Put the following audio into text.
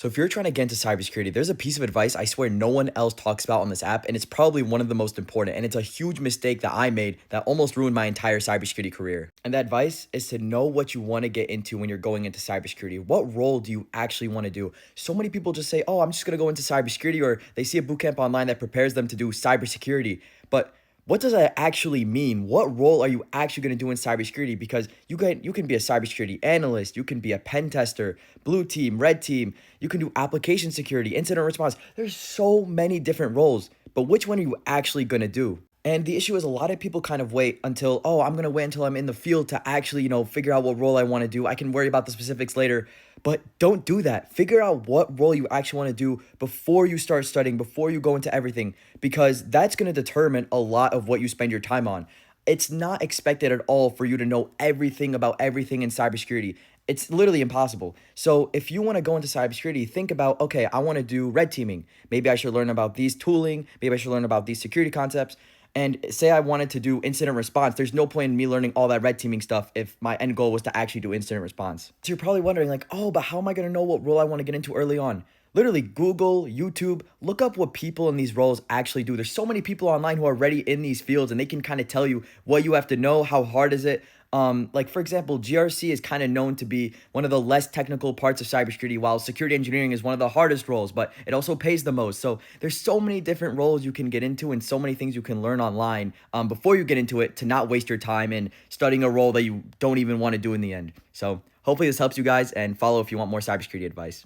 So if you're trying to get into cybersecurity, there's a piece of advice I swear no one else talks about on this app, and it's probably one of the most important. And it's a huge mistake that I made that almost ruined my entire cybersecurity career. And that advice is to know what you want to get into when you're going into cybersecurity. What role do you actually want to do? So many people just say, "Oh, I'm just gonna go into cybersecurity," or they see a bootcamp online that prepares them to do cybersecurity. But what does that actually mean? What role are you actually going to do in cybersecurity? Because you can be a cybersecurity analyst, you can be a pen tester, blue team, red team, you can do application security, incident response. There's so many different roles, but which one are you actually going to do? And the issue is a lot of people kind of wait until, oh, I'm going to wait until I'm in the field to actually, figure out what role I want to do. I can worry about the specifics later, but don't do that. Figure out what role you actually want to do before you start studying, before you go into everything, because that's going to determine a lot of what you spend your time on. It's not expected at all for you to know everything about everything in cybersecurity. It's literally impossible. So if you want to go into cybersecurity, think about, okay, I want to do red teaming. Maybe I should learn about these tooling. Maybe I should learn about these security concepts. And say I wanted to do incident response. There's no point in me learning all that red teaming stuff if my end goal was to actually do incident response. So you're probably wondering like, oh, but how am I going to know what role I want to get into early on? Literally Google, YouTube, look up what people in these roles actually do. There's so many people online who are already in these fields and they can kind of tell you what you have to know, how hard is it. Like for example, GRC is kind of known to be one of the less technical parts of cybersecurity, while security engineering is one of the hardest roles, but it also pays the most. So there's so many different roles you can get into and so many things you can learn online before you get into it to not waste your time in studying a role that you don't even want to do in the end. So hopefully this helps you guys, and follow if you want more cybersecurity advice.